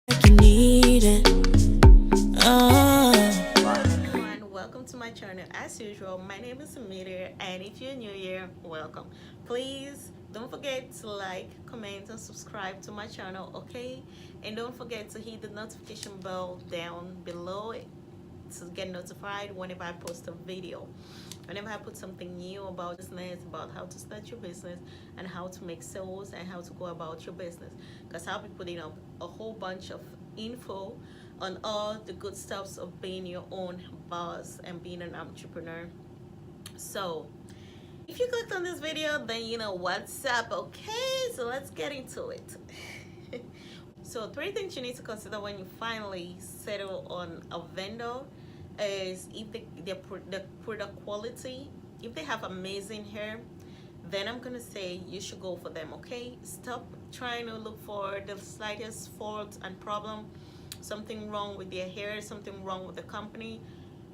like you need it. Everyone, welcome to my channel. As usual, my name is Amir, and if you're new here, welcome. Please don't forget to like, comment, and subscribe to my channel, okay? And don't forget to hit the notification bell down below to get notified whenever I post a video. Whenever I put something new about business, about how to start your business and how to make sales and how to go about your business, because I'll be putting up a whole bunch of info on all the good stuffs of being your own boss and being an entrepreneur. So if you clicked on this video, then you know what's up. Okay, so let's get into it. So three things you need to consider when you finally settle on a vendor is if the product quality. If they have amazing hair, then I'm gonna say you should go for them. Okay, stop trying to look for the slightest fault and problem, something wrong with their hair, something wrong with the company.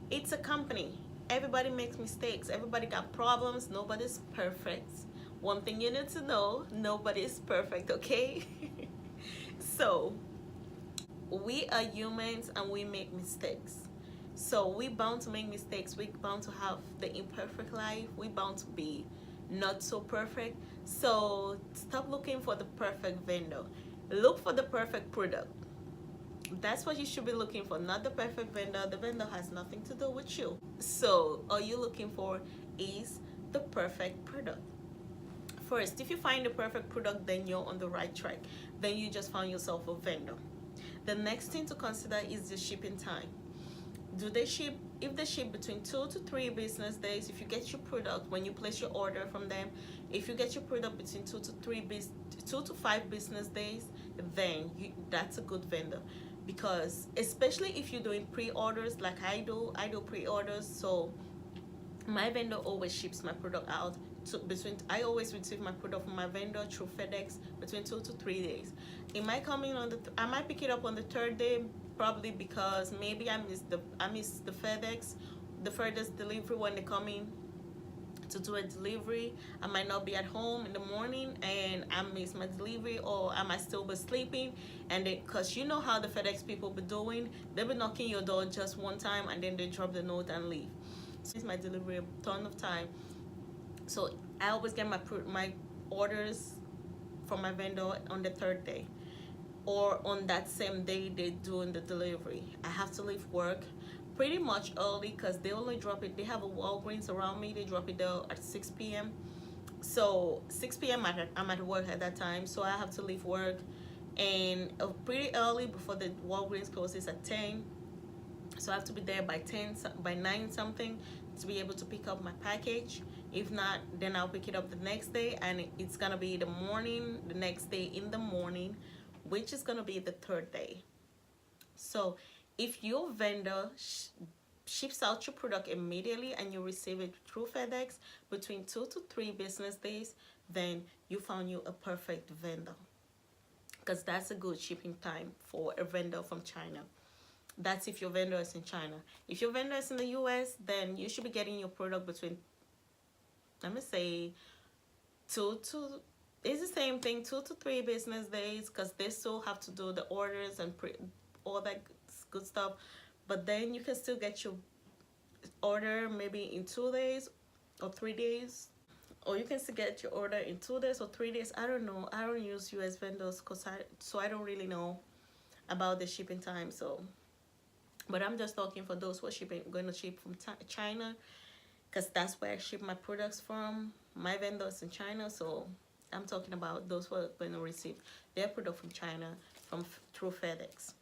It's a company. Everybody makes mistakes, everybody got problems, nobody's perfect. One thing you need to know, nobody's perfect. Okay. So we are humans and we make mistakes. So we bound to make mistakes. We bound to have the imperfect life. We bound to be not so perfect. So stop looking for the perfect vendor. Look for the perfect product. That's what you should be looking for, not the perfect vendor. The vendor has nothing to do with you. So all you're looking for is the perfect product. First, if you find the perfect product, then you're on the right track. Then you just found yourself a vendor. The next thing to consider is the shipping time. Do they ship? If they ship between 2 to 3 business days, if you get your product when you place your order from them, if you get your product between 2 to 5 business days, then that's a good vendor. Because especially if you're doing pre-orders like I do pre-orders. So my vendor always ships my product out I always receive my product from my vendor through FedEx between 2 to 3 days. It might come in on I might pick it up on the third day, probably because maybe I missed the FedEx, the furthest delivery when they come in to do a delivery. I might not be at home in the morning and I miss my delivery, or I might still be sleeping, and because you know how the FedEx people be doing, they be knocking your door just one time and then they drop the note and leave. So it's my delivery a ton of time. So I always get my orders from my vendor on the third day, or on that same day they doing the delivery. I have to leave work pretty much early because they only drop it. They have a Walgreens around me. They drop it there at 6 p.m. So 6 p.m. I'm at work at that time, so I have to leave work and pretty early before the Walgreens closes at 10. So I have to be there by 10, by 9 something, to be able to pick up my package. If not, then I'll pick it up the next day, and it's gonna be the morning, the next day in the morning, which is gonna be the third day. So if your vendor ships out your product immediately and you receive it through FedEx between 2 to 3 business days, then you found you a perfect vendor, because that's a good shipping time for a vendor from China. That's if your vendor is in China. If your vendor is in the US, then you should be getting your product between, let me say, it's the same thing, 2 to 3 business days, because they still have to do the orders and all that good stuff. But then you can still get your order maybe in 2 days or 3 days, or you can still get your order in 2 days or 3 days. I don't know. I don't use US vendors so I don't really know about the shipping time. So but I'm just talking for those who are going to ship from China, because that's where I ship my products from. My vendors in China, so I'm talking about those who are going to receive their product from China through FedEx.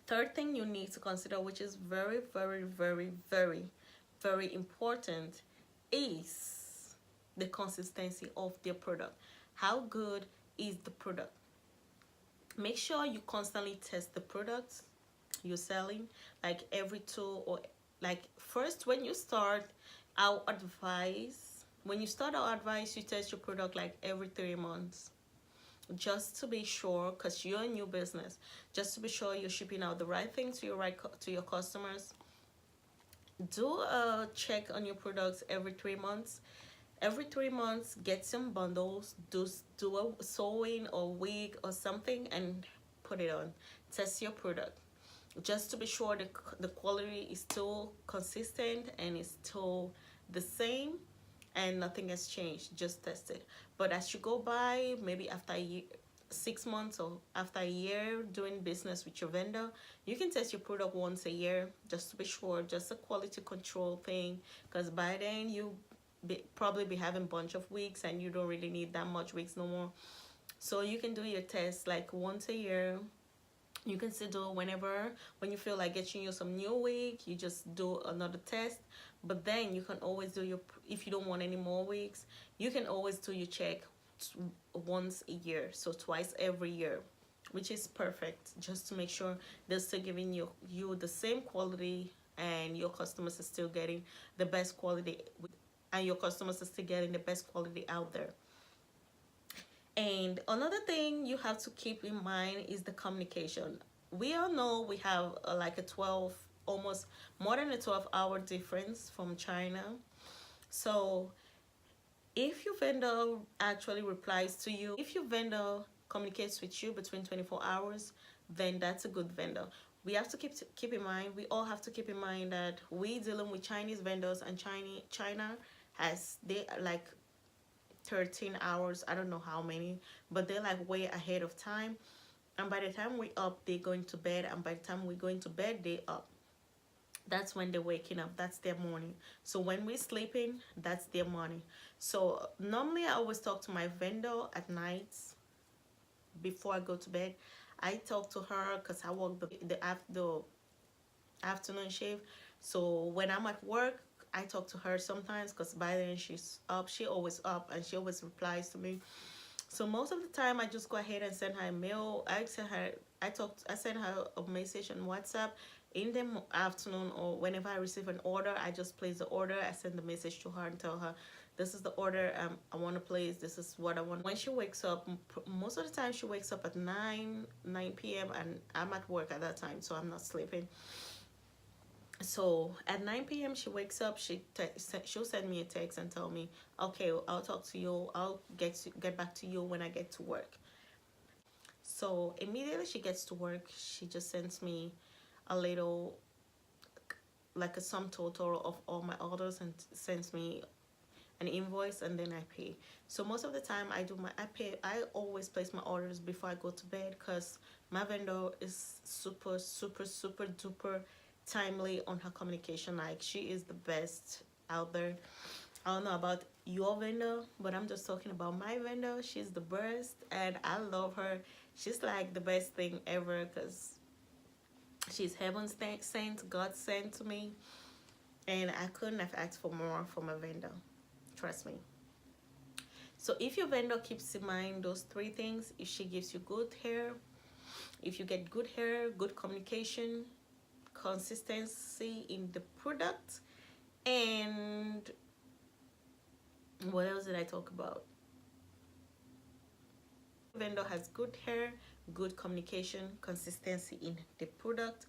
Third thing you need to consider, which is very, very, very, very, very important, is the consistency of their product. How good is the product? Make sure you constantly test the products you're selling, like every 2 or like first when you start our advice when you start our advice, you test your product like every 3 months, just to be sure, because you're a new business, just to be sure you're shipping out the right things to your customers. Do a check on your products every 3 months. Every 3 months, get some bundles, do a sewing or wig or something, and put it on. Test your product just to be sure the quality is still consistent and is still the same and nothing has changed. Just test it. But as you go by, maybe after a year, 6 months or after a year doing business with your vendor, you can test your product once a year just to be sure, just a quality control thing, because by then you probably be having a bunch of weeks and you don't really need that much weeks no more. So you can do your test like once a year. You can still do whenever, when you feel like getting you some new week, you just do another test. But then you can always do your, if you don't want any more weeks, you can always do your check once a year, so twice every year, which is perfect, just to make sure they're still giving you the same quality and your customers are still getting the best quality, and your customers are still getting the best quality out there. And another thing you have to keep in mind is the communication. We all know we have like a 12, almost more than a 12-hour difference from China. So if your vendor actually replies to you, if your vendor communicates with you between 24 hours, then that's a good vendor. We have to keep in mind, we all have to keep in mind that we dealing with Chinese vendors, and China has, they like 13 hours, I don't know how many, but they're like way ahead of time. And by the time we up, they're going to bed, and by the time we're going to bed, they up. That's when they're waking up, that's their morning. So when we're sleeping, that's their morning. So normally I always talk to my vendor at nights before I go to bed. I talk to her because I work the afternoon shift. So when I'm at work, I talk to her sometimes, because by then she's up. She always up and she always replies to me. So most of the time I just go ahead and send her a mail. I send her a message on WhatsApp in the afternoon, or whenever I receive an order, I just place the order. I send the message to her and tell her, this is the order I want to place, this is what I want. When she wakes up, most of the time she wakes up at 9 p.m. and I'm at work at that time, so I'm not sleeping. So at 9 p.m. she wakes up, she'll send me a text and tell me, okay, I'll talk to you, I'll get back to you when I get to work. So immediately she gets to work, she just sends me a little, like a sum total of all my orders, and sends me an invoice, and then I pay. So most of the time I always place my orders before I go to bed, because my vendor is super duper timely on her communication. Like, she is the best out there. I don't know about your vendor, but I'm just talking about my vendor. She's the best, and I love her. She's like the best thing ever, because she's heaven sent, God sent to me, and I couldn't have asked for more from a vendor, trust me. So if your vendor keeps in mind those three things, if she gives you good hair, if you get good hair, good communication, consistency in the product, and what else did I talk about? Vendor has good hair, good communication, consistency in the product,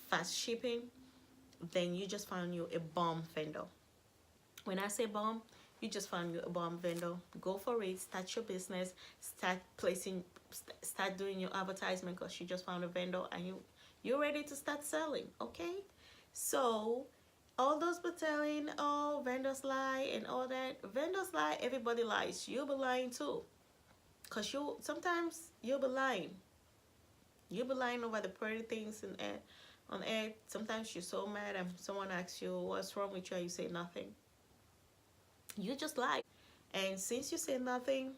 fast shipping, then you just found you a bomb vendor. When I say bomb, you just found you a bomb vendor. Go for it, start your business, start doing your advertisement, because you just found a vendor and you're ready to start selling. Okay, so all those battalion, oh, vendors lie and all that, vendors lie, everybody lies. You'll be lying too, because sometimes you'll be lying. You'll be lying over the pretty things on air. Sometimes you're so mad and someone asks you what's wrong with you, and you say nothing. You just lie. And since you say nothing,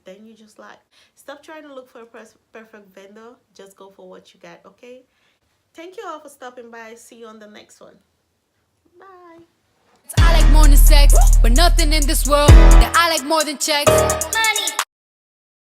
then you just lie. Stop trying to look for a perfect vendor. Just go for what you got, okay? Thank you all for stopping by. See you on the next one. Bye. I like more than sex, but nothing in this world that I like more than checks. Money.